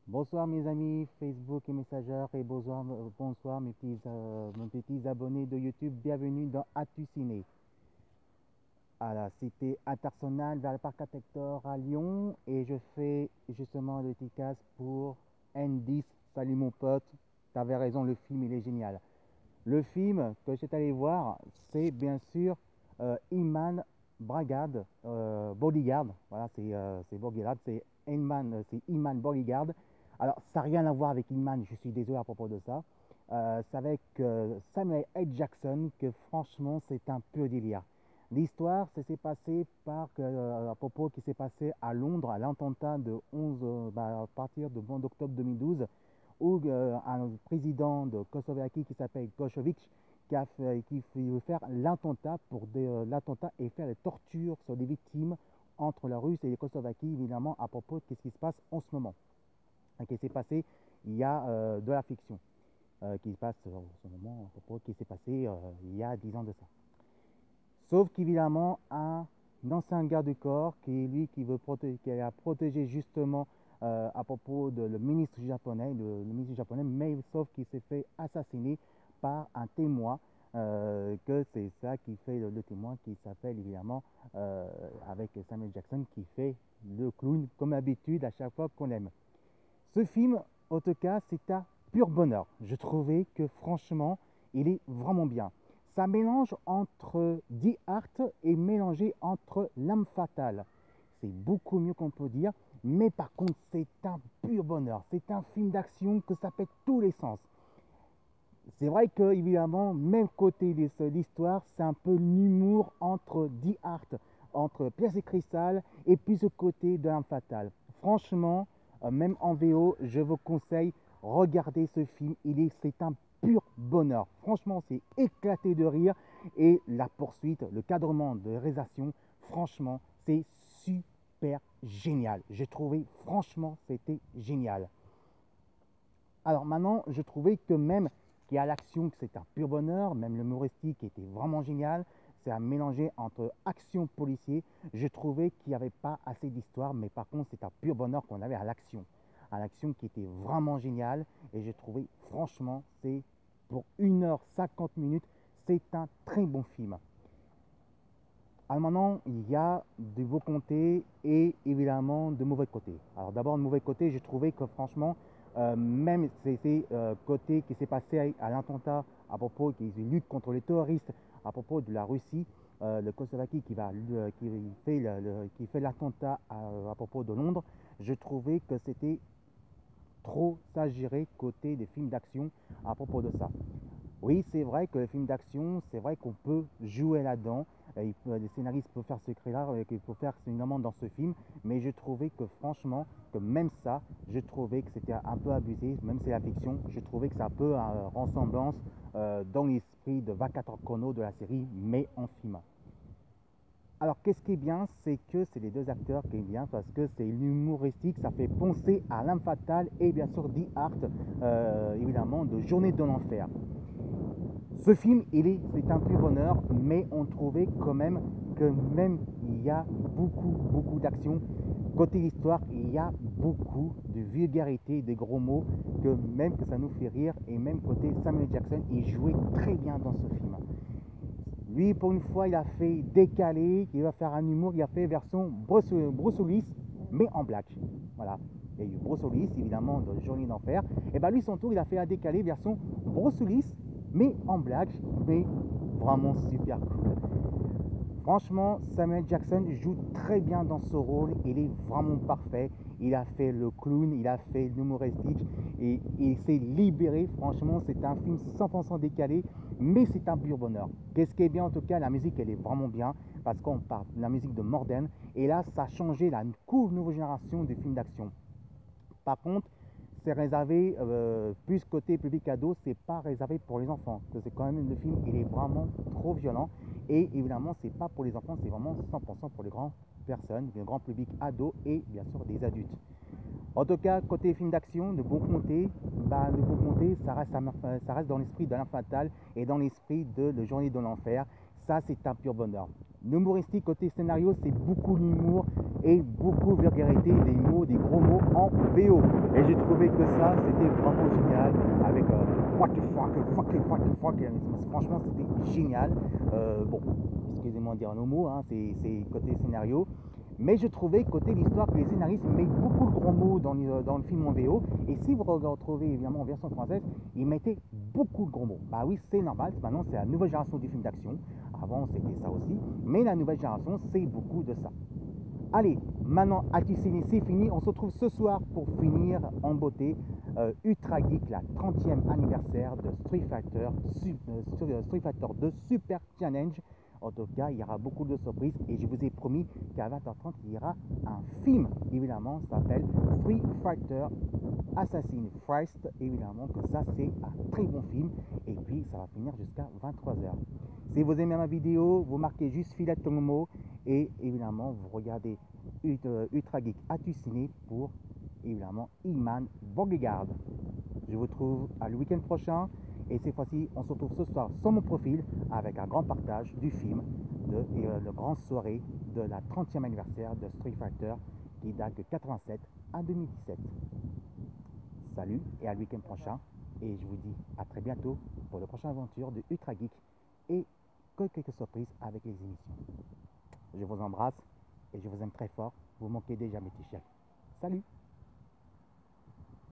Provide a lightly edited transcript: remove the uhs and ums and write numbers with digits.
Bonsoir mes amis Facebook et messagers et bonsoir mes petits abonnés de YouTube. Bienvenue dans Atu Ciné à la cité internationale vers le parc Atector à Lyon et je fais justement le dédicace pour N10. Salut mon pote, t'avais raison, le film il est génial. Le film que j'étais allé voir, c'est bien sûr Iman Bragad, Bodyguard. Voilà, c'est Bodyguard, c'est Iman Bodyguard. Alors, ça n'a rien à voir avec Iman, je suis désolé à propos de ça. C'est avec Samuel L. Jackson que franchement, c'est un peu délire. L'histoire, ça s'est passé à propos qui s'est passé à Londres, à l'attentat de 11, à partir du 11 octobre 2012, où un président de Kosovaquie qui s'appelle Kosovic qui veut faire l'attentat et faire des tortures sur des victimes entre la Russie et les Kosovaquie, évidemment, à propos de ce qui se passe en ce moment. Qui s'est passé il y a de la fiction, qui se passe en ce moment, à propos qui s'est passé il y a 10 ans de ça. Sauf qu'évidemment, un ancien garde du corps qui est lui qui a protégé justement à propos de le ministre japonais, mais sauf qu'il s'est fait assassiner par un témoin, que c'est ça qui fait le témoin qui s'appelle évidemment avec Samuel Jackson qui fait le clown comme d'habitude à chaque fois qu'on aime. Ce film, en tout cas, c'est un pur bonheur. Je trouvais que franchement, il est vraiment bien. Ça mélange entre Die Art et mélangé entre L'Âme Fatale. C'est beaucoup mieux qu'on peut dire, mais par contre, c'est un pur bonheur. C'est un film d'action que ça fait tous les sens. C'est vrai que, évidemment, même côté de l'histoire, c'est un peu l'humour entre Die Art, entre Pièce et Cristal, et puis ce côté de L'Âme Fatale. Franchement, même en VO, je vous conseille, regardez ce film. C'est un pur bonheur. Franchement, c'est éclaté de rire. Et la poursuite, le cadrement de réalisation, franchement, c'est super génial. J'ai trouvé, franchement, c'était génial. Alors maintenant, je trouvais que même qu'il y a l'action, que c'est un pur bonheur, même l'humoristique était vraiment génial. C'est à mélanger entre action policier. Je trouvais qu'il n'y avait pas assez d'histoire, mais par contre, c'est un pur bonheur qu'on avait à l'action. À l'action qui était vraiment génial. Et j'ai trouvé, franchement, c'est pour 1h50 minutes, c'est un très bon film. Alors maintenant, il y a de beaux côtés et évidemment de mauvais côtés. Alors d'abord, de mauvais côté, j'ai trouvé que franchement, même ces côtés qui s'est passé à l'attentat à propos qu'ils luttent contre les terroristes, à propos de la Russie, le Kosovaquie qui fait l'attentat à propos de Londres, je trouvais que c'était trop exagéré côté des films d'action à propos de ça. Oui, c'est vrai que les films d'action, c'est vrai qu'on peut jouer là-dedans. Les scénaristes peuvent faire ce cri-là, qu'il faut faire évidemment dans ce film, mais je trouvais que franchement, que même ça, je trouvais que c'était un peu abusé, même si c'est la fiction, je trouvais que ça a un peu ressemblance dans l'esprit de 24 heures chrono de la série, mais en film. Alors, qu'est-ce qui est bien, c'est que c'est les deux acteurs qui est bien parce que c'est l'humoristique, ça fait penser à L'Âme Fatale et bien sûr Die Art, évidemment, de Journée de l'Enfer. Ce film, c'est un pur bonheur, mais on trouvait quand même que même il y a beaucoup d'action. Côté histoire, il y a beaucoup de vulgarité, de gros mots, que ça nous fait rire. Et même côté Samuel Jackson, il jouait très bien dans ce film. Lui, pour une fois, il a fait décalé, il va faire un humour, il a fait version Bruce Willis, mais en black. Voilà. Il y a eu Bruce Willis, évidemment, de Journée d'Enfer. Et bien lui, son tour, il a fait un décalé version Bruce Willis, mais en black, mais vraiment super cool. Franchement, Samuel Jackson joue très bien dans ce rôle, il est vraiment parfait. Il a fait le clown, il a fait l'humoristique et il s'est libéré. Franchement, c'est un film 100% décalé, mais c'est un pur bonheur. Qu'est-ce qui est bien en tout cas, la musique elle est vraiment bien parce qu'on parle de la musique de Morden et là, ça a changé la nouvelle génération des films d'action. Par contre, c'est réservé plus côté public ado, c'est pas réservé pour les enfants. C'est quand même le film, il est vraiment trop violent et évidemment, c'est pas pour les enfants, c'est vraiment 100% pour les grandes personnes, le grand public ado et bien sûr des adultes. En tout cas, côté film d'action, ça reste dans l'esprit de L'Âme Fatale et dans l'esprit de Le Journée de l'Enfer. Ça, c'est un pur bonheur. L'humoristique côté scénario, c'est beaucoup d'humour et beaucoup de vulgarité, des mots, des gros mots en VO. Et j'ai trouvé que ça, c'était vraiment génial avec what the fuck, what the fuck. Franchement, c'était génial. Bon, excusez-moi de dire un mot, hein, c'est côté scénario. Mais je trouvais côté l'histoire que les scénaristes mettent beaucoup de gros mots dans le film en VO. Et si vous retrouvez évidemment en version française, ils mettaient beaucoup de gros mots. Bah oui, c'est normal. Maintenant, c'est la nouvelle génération du film d'action. Avant, c'était ça aussi. Mais la nouvelle génération, c'est beaucoup de ça. Allez, maintenant, Ciné, c'est fini. On se retrouve ce soir pour finir en beauté. Ultra Geek, la 30e anniversaire de Street Fighter 2 Super Challenge. En tout cas, il y aura beaucoup de surprises et je vous ai promis qu'à 20h30, il y aura un film, évidemment, ça s'appelle Street Fighter Assassin Christ. Évidemment que ça, c'est un très bon film et puis ça va finir jusqu'à 23h. Si vous aimez ma vidéo, vous marquez juste Filet Tomomo et évidemment, vous regardez Ultra Geek Ciné pour évidemment Iman Borgegard. Je vous retrouve à le week-end prochain. Et cette fois-ci, on se retrouve ce soir sur mon profil avec un grand partage du film et la grande soirée de la 30e anniversaire de Street Fighter qui date de 87 à 2017. Salut et à le week-end prochain. Et je vous dis à très bientôt pour la prochaine aventure de Ultra Geek et quelques surprises avec les émissions. Je vous embrasse et je vous aime très fort. Vous manquez déjà mes t-shirts. Salut!